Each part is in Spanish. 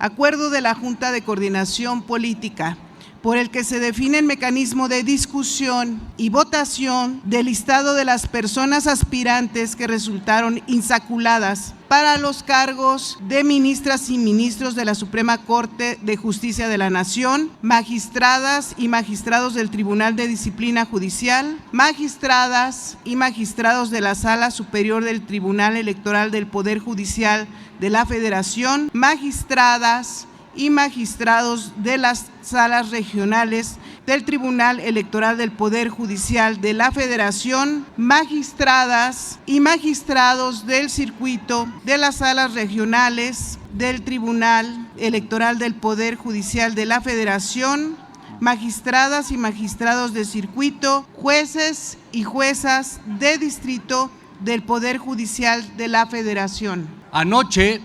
acuerdo de la Junta de Coordinación Política, por el que se define el mecanismo de discusión y votación del listado de las personas aspirantes que resultaron insaculadas para los cargos de ministras y ministros de la Suprema Corte de Justicia de la Nación, magistradas y magistrados del Tribunal de Disciplina Judicial, magistradas y magistrados de la Sala Superior del Tribunal Electoral del Poder Judicial de la Federación, magistradas y magistrados de las salas regionales del Tribunal Electoral del Poder Judicial de la Federación, magistradas y magistrados del circuito de las salas regionales del Tribunal Electoral del Poder Judicial de la Federación, magistradas y magistrados de circuito, jueces y juezas de distrito del Poder Judicial de la Federación. Anoche,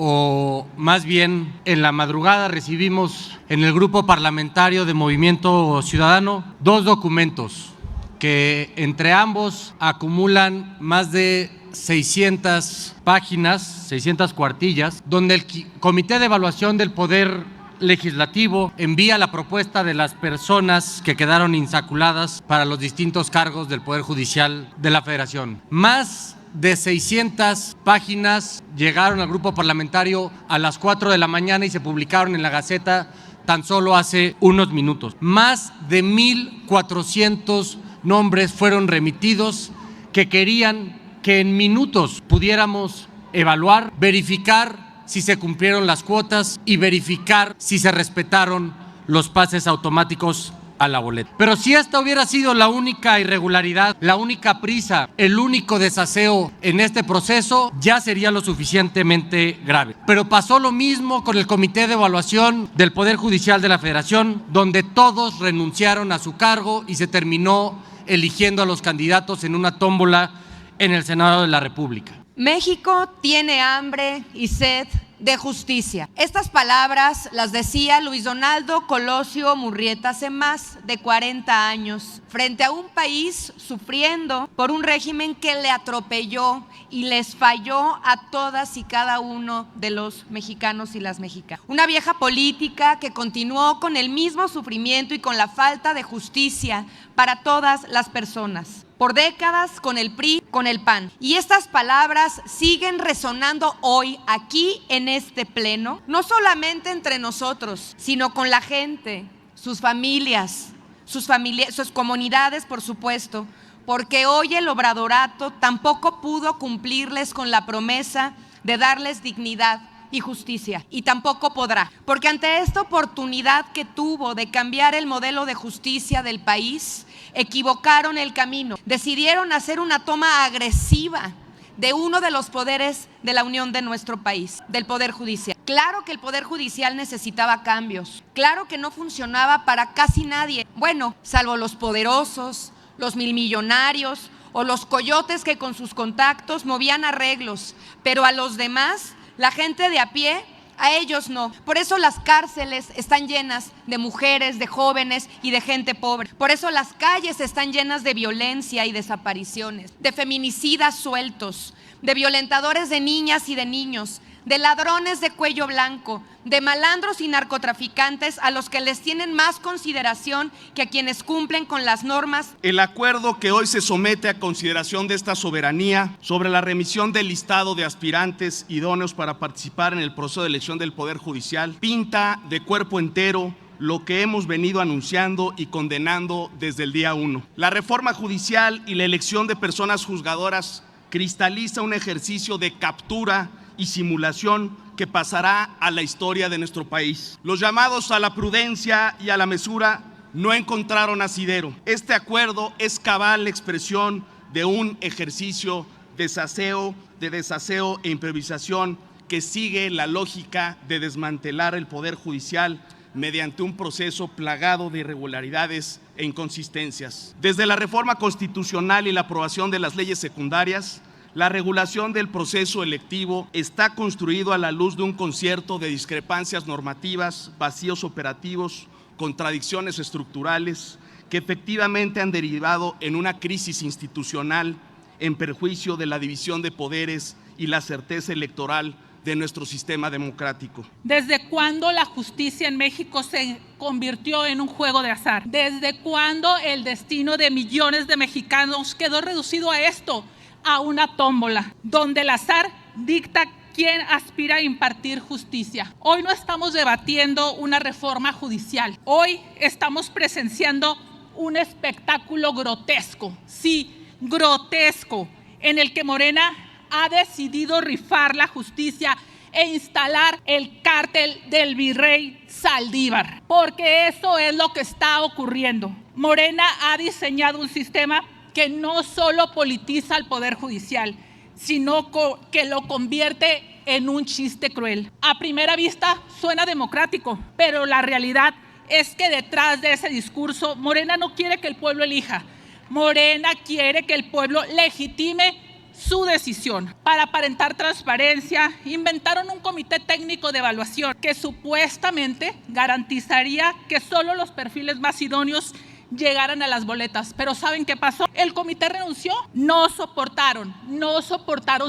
o más bien en la madrugada, recibimos en el grupo parlamentario de Movimiento Ciudadano 2 documentos que entre ambos acumulan más de 600 páginas, 600 cuartillas, donde el Comité de Evaluación del Poder Legislativo envía la propuesta de las personas que quedaron insaculadas para los distintos cargos del Poder Judicial de la Federación. Más de 600 páginas llegaron al grupo parlamentario a las 4 de la mañana y se publicaron en la Gaceta tan solo hace unos minutos. Más de 1,400 nombres fueron remitidos que querían que en minutos pudiéramos evaluar, verificar si se cumplieron las cuotas y verificar si se respetaron los pases automáticos a la boleta. Pero si esta hubiera sido la única irregularidad, la única prisa, el único desaseo en este proceso, ya sería lo suficientemente grave. Pero pasó lo mismo con el Comité de Evaluación del Poder Judicial de la Federación, donde todos renunciaron a su cargo y se terminó eligiendo a los candidatos en una tómbola en el Senado de la República. México tiene hambre y sed de justicia. Estas palabras las decía Luis Donaldo Colosio Murrieta hace más de 40 años, frente a un país sufriendo por un régimen que le atropelló y les falló a todas y cada uno de los mexicanos y las mexicanas. Una vieja política que continuó con el mismo sufrimiento y con la falta de justicia para todas las personas. Por décadas con el PRI, con el PAN. Y estas palabras siguen resonando hoy aquí en este pleno, no solamente entre nosotros, sino con la gente, sus familias, sus comunidades, por supuesto, porque hoy el obradorato tampoco pudo cumplirles con la promesa de darles dignidad y justicia, y tampoco podrá, porque ante esta oportunidad que tuvo de cambiar el modelo de justicia del país, equivocaron el camino, decidieron hacer una toma agresiva de uno de los poderes de la unión de nuestro país, del Poder Judicial. Claro que el Poder Judicial necesitaba cambios, claro que no funcionaba para casi nadie, bueno, salvo los poderosos, los milmillonarios o los coyotes que con sus contactos movían arreglos, pero a los demás, la gente de a pie, a ellos no. Por eso las cárceles están llenas de mujeres, de jóvenes y de gente pobre. Por eso las calles están llenas de violencia y desapariciones, de feminicidas sueltos, de violentadores de niñas y de niños, de ladrones de cuello blanco, de malandros y narcotraficantes a los que les tienen más consideración que a quienes cumplen con las normas. El acuerdo que hoy se somete a consideración de esta soberanía sobre la remisión del listado de aspirantes idóneos para participar en el proceso de elección del Poder Judicial pinta de cuerpo entero lo que hemos venido anunciando y condenando desde el día 1. La reforma judicial y la elección de personas juzgadoras cristaliza un ejercicio de captura y simulación que pasará a la historia de nuestro país. Los llamados a la prudencia y a la mesura no encontraron asidero. Este acuerdo es cabal expresión de un ejercicio de desaseo e improvisación que sigue la lógica de desmantelar el Poder Judicial mediante un proceso plagado de irregularidades e inconsistencias. Desde la reforma constitucional y la aprobación de las leyes secundarias, la regulación del proceso electivo está construido a la luz de un concierto de discrepancias normativas, vacíos operativos, contradicciones estructurales que efectivamente han derivado en una crisis institucional en perjuicio de la división de poderes y la certeza electoral de nuestro sistema democrático. ¿Desde cuándo la justicia en México se convirtió en un juego de azar? ¿Desde cuándo el destino de millones de mexicanos quedó reducido a esto, a una tómbola, donde el azar dicta quién aspira a impartir justicia? Hoy no estamos debatiendo una reforma judicial, hoy estamos presenciando un espectáculo grotesco, sí, grotesco, en el que Morena ha decidido rifar la justicia e instalar el cártel del virrey Saldívar, porque eso es lo que está ocurriendo. Morena ha diseñado un sistema que no solo politiza al Poder Judicial, sino que lo convierte en un chiste cruel. A primera vista suena democrático, pero la realidad es que detrás de ese discurso, Morena no quiere que el pueblo elija. Morena quiere que el pueblo legitime su decisión. Para aparentar transparencia, inventaron un comité técnico de evaluación que supuestamente garantizaría que solo los perfiles más idóneos llegaran a las boletas. Pero ¿saben qué pasó? El comité renunció. No soportaron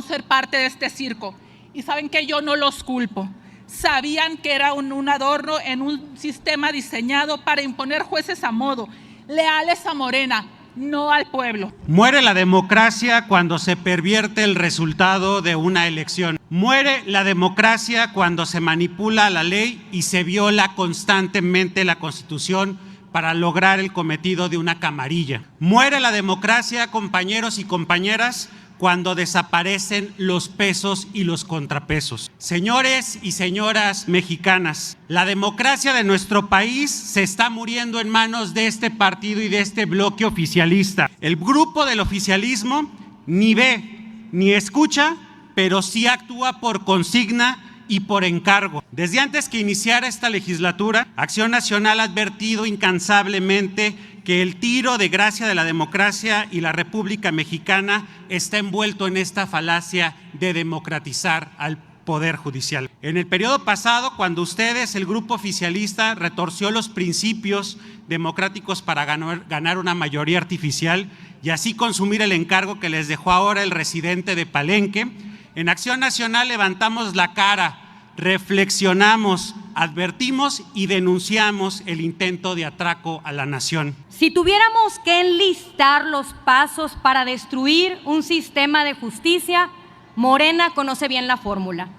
ser parte de este circo. Y saben que yo no los culpo. Sabían que era un adorno en un sistema diseñado para imponer jueces a modo, leales a Morena, no al pueblo. Muere la democracia cuando se pervierte el resultado de una elección. Muere la democracia cuando se manipula la ley y se viola constantemente la Constitución para lograr el cometido de una camarilla. Muere la democracia, compañeros y compañeras, cuando desaparecen los pesos y los contrapesos. Señores y señoras mexicanas, la democracia de nuestro país se está muriendo en manos de este partido y de este bloque oficialista. El grupo del oficialismo ni ve ni escucha, pero sí actúa por consigna y por encargo. Desde antes que iniciara esta legislatura, Acción Nacional ha advertido incansablemente que el tiro de gracia de la democracia y la República Mexicana está envuelto en esta falacia de democratizar al Poder Judicial. En el periodo pasado, cuando ustedes, el grupo oficialista, retorció los principios democráticos para ganar una mayoría artificial y así consumir el encargo que les dejó ahora el residente de Palenque, en Acción Nacional levantamos la cara, reflexionamos, advertimos y denunciamos el intento de atraco a la nación. Si tuviéramos que enlistar los pasos para destruir un sistema de justicia, Morena conoce bien la fórmula.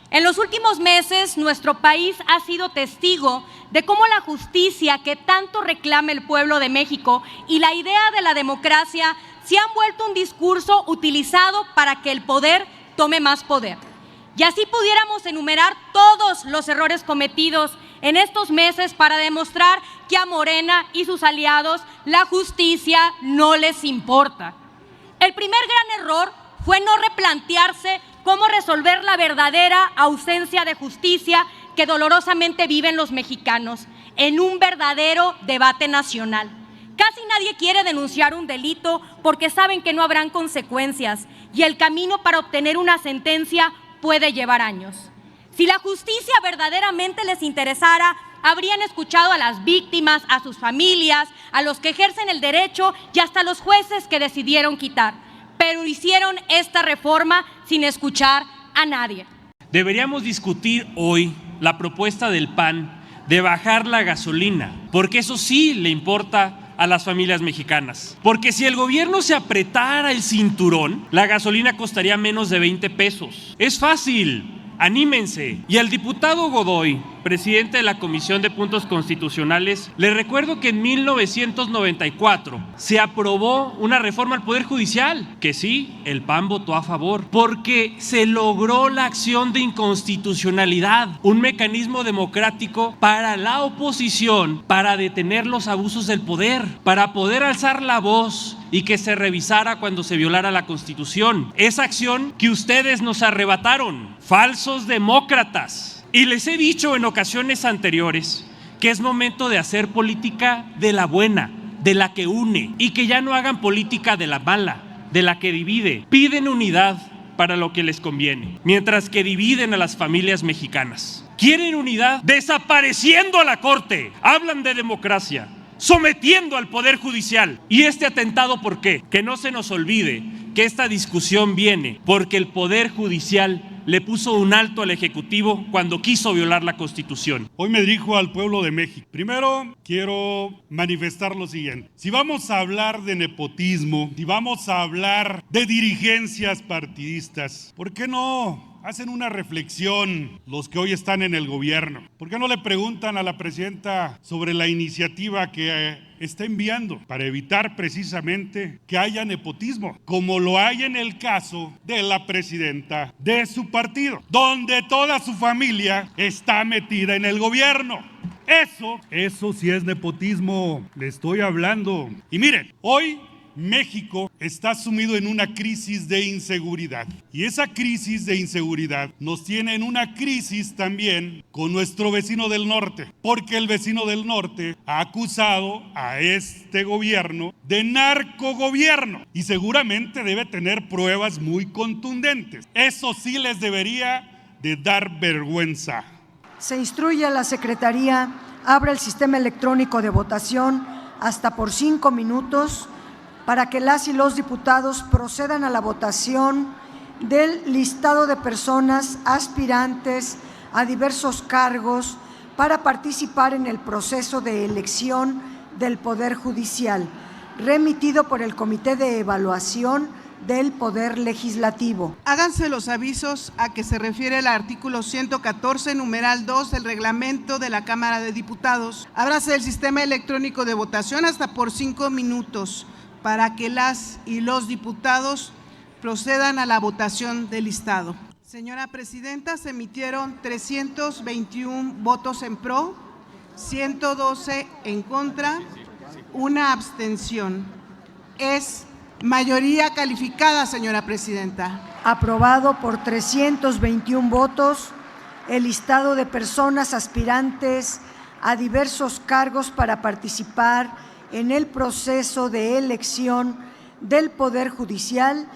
En los últimos meses, nuestro país ha sido testigo de cómo la justicia que tanto reclama el pueblo de México y la idea de la democracia se han vuelto un discurso utilizado para que el poder tome más poder. Y así pudiéramos enumerar todos los errores cometidos en estos meses para demostrar que a Morena y sus aliados la justicia no les importa. El primer gran error fue no replantearse cómo resolver la verdadera ausencia de justicia que dolorosamente viven los mexicanos en un verdadero debate nacional. Casi nadie quiere denunciar un delito porque saben que no habrán consecuencias y el camino para obtener una sentencia puede llevar años. Si la justicia verdaderamente les interesara, habrían escuchado a las víctimas, a sus familias, a los que ejercen el derecho y hasta a los jueces que decidieron quitar. Pero hicieron esta reforma sin escuchar a nadie. Deberíamos discutir hoy la propuesta del PAN de bajar la gasolina, porque eso sí le importa a las familias mexicanas. Porque si el gobierno se apretara el cinturón, la gasolina costaría menos de 20 pesos. Es fácil, anímense. Y al diputado Godoy, presidente de la Comisión de Puntos Constitucionales, le recuerdo que en 1994 se aprobó una reforma al Poder Judicial, que sí, el PAN votó a favor, porque se logró la acción de inconstitucionalidad, un mecanismo democrático para la oposición, para detener los abusos del poder, para poder alzar la voz y que se revisara cuando se violara la Constitución. Esa acción que ustedes nos arrebataron, falsos demócratas. Y les he dicho en ocasiones anteriores que es momento de hacer política de la buena, de la que une, y que ya no hagan política de la mala, de la que divide. Piden unidad para lo que les conviene, mientras que dividen a las familias mexicanas. Quieren unidad desapareciendo a la Corte. Hablan de democracia, sometiendo al Poder Judicial. ¿Y este atentado por qué? Que no se nos olvide que esta discusión viene porque el Poder Judicial le puso un alto al Ejecutivo cuando quiso violar la Constitución. Hoy me dirijo al pueblo de México. Primero, quiero manifestar lo siguiente. Si vamos a hablar de nepotismo, si vamos a hablar de dirigencias partidistas, ¿por qué no hacen una reflexión los que hoy están en el gobierno? ¿Por qué no le preguntan a la presidenta sobre la iniciativa que está enviando para evitar precisamente que haya nepotismo, como lo hay en el caso de la presidenta de su partido, donde toda su familia está metida en el gobierno? Eso sí es nepotismo, le estoy hablando. Y miren, hoy México está sumido en una crisis de inseguridad, y esa crisis de inseguridad nos tiene en una crisis también con nuestro vecino del norte, porque el vecino del norte ha acusado a este gobierno de narcogobierno y seguramente debe tener pruebas muy contundentes. Eso sí les debería de dar vergüenza. Se instruye a la Secretaría, abra el sistema electrónico de votación hasta por 5 minutos para que las y los diputados procedan a la votación del listado de personas aspirantes a diversos cargos para participar en el proceso de elección del Poder Judicial, remitido por el Comité de Evaluación del Poder Legislativo. Háganse los avisos a que se refiere el artículo 114, numeral 2 del reglamento de la Cámara de Diputados. Ábrase el sistema electrónico de votación hasta por 5 minutos para que las y los diputados procedan a la votación del listado. Señora Presidenta, se emitieron 321 votos en pro, 112 en contra, una abstención. Es mayoría calificada, señora Presidenta. Aprobado por 321 votos el listado de personas aspirantes a diversos cargos para participar en el proceso de elección del Poder Judicial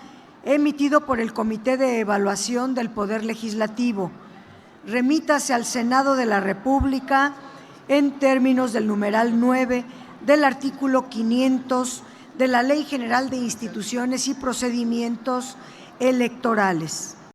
emitido por el Comité de Evaluación del Poder Legislativo. Remítase al Senado de la República en términos del numeral 9 del artículo 500 de la Ley General de Instituciones y Procedimientos Electorales.